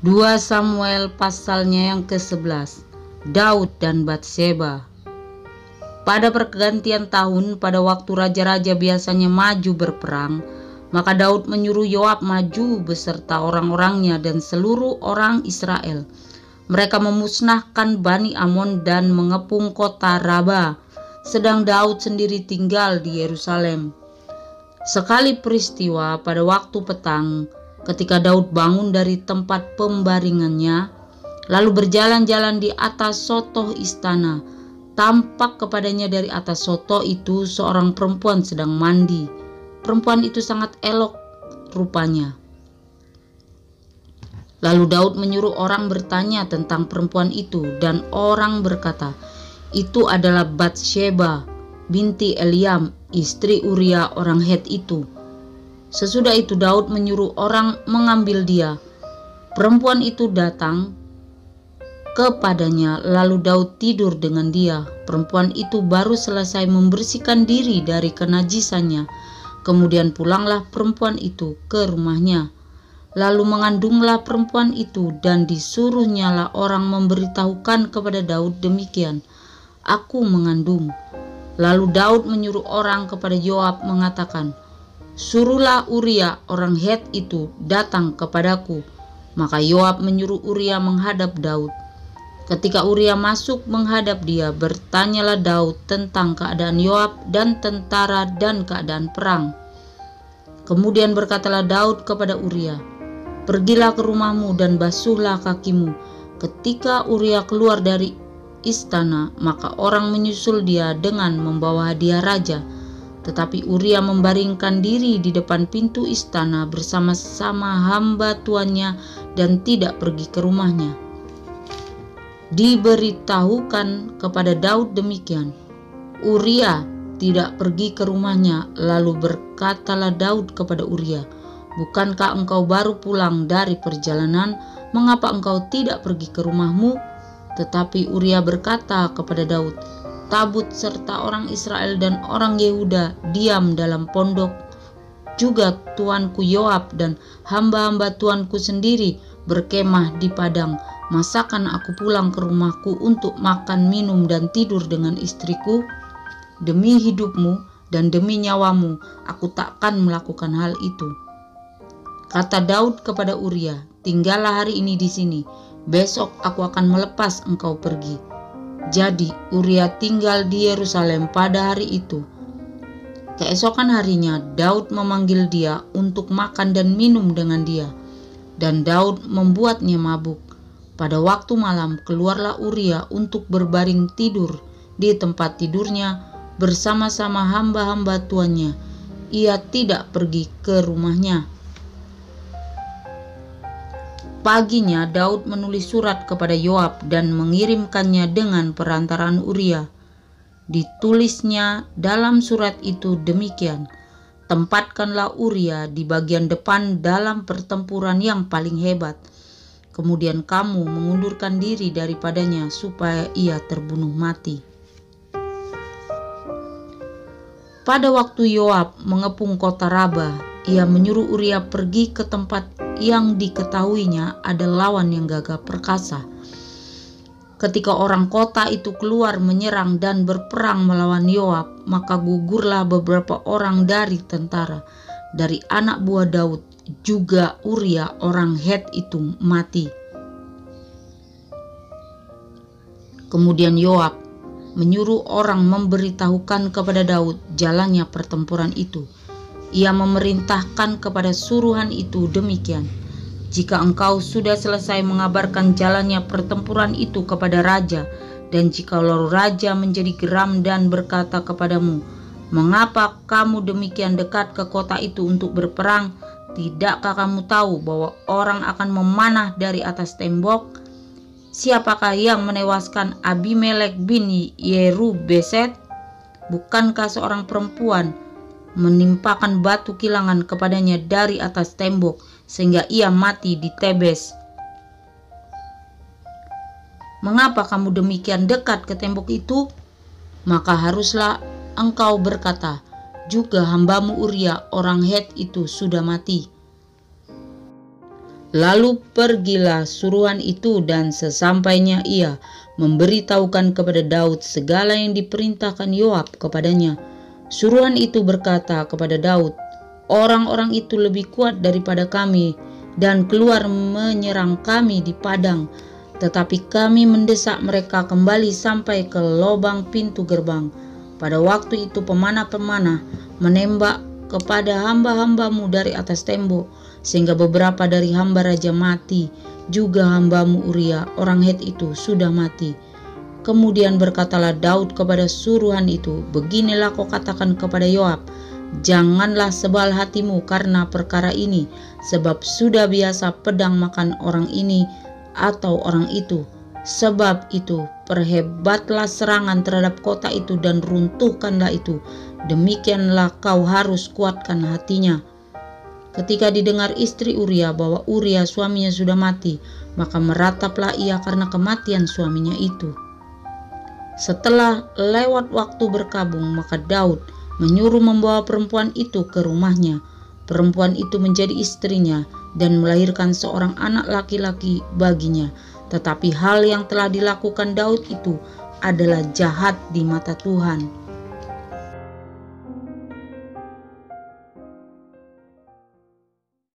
2 Samuel pasalnya yang ke-11. Daud dan Batseba. Pada pergantian tahun, pada waktu raja-raja biasanya maju berperang, maka Daud menyuruh Yoab maju beserta orang-orangnya dan seluruh orang Israel. Mereka memusnahkan Bani Amon dan mengepung kota Raba, sedang Daud sendiri tinggal di Yerusalem. Sekali peristiwa pada waktu petang, ketika Daud bangun dari tempat pembaringannya, lalu berjalan-jalan di atas sotoh istana, tampak kepadanya dari atas sotoh itu seorang perempuan sedang mandi. Perempuan itu sangat elok rupanya. Lalu Daud menyuruh orang bertanya tentang perempuan itu, dan orang berkata, "Itu adalah Batseba binti Eliam, istri Uria orang Het itu." Sesudah itu Daud menyuruh orang mengambil dia. Perempuan itu datang kepadanya, lalu Daud tidur dengan dia. Perempuan itu baru selesai membersihkan diri dari kenajisannya. Kemudian pulanglah perempuan itu ke rumahnya. Lalu mengandunglah perempuan itu, dan disuruhnyalah orang memberitahukan kepada Daud demikian, "Aku mengandung." Lalu Daud menyuruh orang kepada Yoab mengatakan, "Suruhlah Uria orang Het itu datang kepadaku." Maka Yoab menyuruh Uria menghadap Daud. Ketika Uria masuk menghadap dia, bertanyalah Daud tentang keadaan Yoab dan tentara dan keadaan perang. Kemudian berkatalah Daud kepada Uria, "Pergilah ke rumahmu dan basuhlah kakimu." Ketika Uria keluar dari istana, maka orang menyusul dia dengan membawa hadiah raja. Tetapi Uria membaringkan diri di depan pintu istana bersama-sama hamba tuannya dan tidak pergi ke rumahnya. Diberitahukan kepada Daud demikian, Uria tidak pergi ke rumahnya. Lalu berkatalah Daud kepada Uria, "Bukankah engkau baru pulang dari perjalanan? Mengapa engkau tidak pergi ke rumahmu?" Tetapi Uria berkata kepada Daud, "Tabut serta orang Israel dan orang Yehuda diam dalam pondok. Juga tuanku Yoab dan hamba-hamba tuanku sendiri berkemah di padang. Masakan aku pulang ke rumahku untuk makan, minum, dan tidur dengan istriku? Demi hidupmu dan demi nyawamu, aku takkan melakukan hal itu." Kata Daud kepada Uria, "Tinggallah hari ini di sini. Besok aku akan melepas engkau pergi." Jadi Uria tinggal di Yerusalem pada hari itu. Keesokan harinya Daud memanggil dia untuk makan dan minum dengan dia, dan Daud membuatnya mabuk. Pada waktu malam keluarlah Uria untuk berbaring tidur di tempat tidurnya bersama-sama hamba-hamba tuannya. Ia tidak pergi ke rumahnya. Paginya Daud menulis surat kepada Yoab dan mengirimkannya dengan perantaraan Uria. Ditulisnya dalam surat itu demikian, "Tempatkanlah Uria di bagian depan dalam pertempuran yang paling hebat. Kemudian kamu mengundurkan diri daripadanya supaya ia terbunuh mati." Pada waktu Yoab mengepung kota Raba, ia menyuruh Uria pergi ke tempat yang diketahuinya ada lawan yang gagah perkasa. Ketika orang kota itu keluar menyerang dan berperang melawan Yoab, maka gugurlah beberapa orang dari tentara, dari anak buah Daud, juga Uria orang Het itu mati. Kemudian Yoab menyuruh orang memberitahukan kepada Daud jalannya pertempuran itu. Ia memerintahkan kepada suruhan itu demikian, "Jika engkau sudah selesai mengabarkan jalannya pertempuran itu kepada raja, dan jikalau raja menjadi geram dan berkata kepadamu, 'Mengapa kamu demikian dekat ke kota itu untuk berperang? Tidakkah kamu tahu bahwa orang akan memanah dari atas tembok?' Siapakah yang menewaskan Abimelek bin Yerubeset? Bukankah seorang perempuan menimpakan batu kilangan kepadanya dari atas tembok sehingga ia mati di Tebes? Mengapa kamu demikian dekat ke tembok itu? Maka haruslah engkau berkata, 'Juga hambamu Uria orang Het itu sudah mati.'" Lalu pergilah suruhan itu, dan sesampainya ia memberitahukan kepada Daud segala yang diperintahkan Yoab kepadanya. Suruhan itu berkata kepada Daud, "Orang-orang itu lebih kuat daripada kami dan keluar menyerang kami di padang, tetapi kami mendesak mereka kembali sampai ke lubang pintu gerbang." Pada waktu itu pemanah-pemanah menembak kepada hamba-hambamu dari atas tembok, sehingga beberapa dari hamba raja mati, juga hambamu Uria orang Het itu sudah mati. Kemudian berkatalah Daud kepada suruhan itu, "Beginilah kau katakan kepada Yoab, janganlah sebal hatimu karena perkara ini, sebab sudah biasa pedang makan orang ini atau orang itu. Sebab itu perhebatlah serangan terhadap kota itu dan runtuhkanlah itu. Demikianlah kau harus kuatkan hatinya." Ketika didengar istri Uria bahwa Uria suaminya sudah mati, maka merataplah ia karena kematian suaminya itu. Setelah lewat waktu berkabung, maka Daud menyuruh membawa perempuan itu ke rumahnya. Perempuan itu menjadi istrinya dan melahirkan seorang anak laki-laki baginya. Tetapi hal yang telah dilakukan Daud itu adalah jahat di mata Tuhan.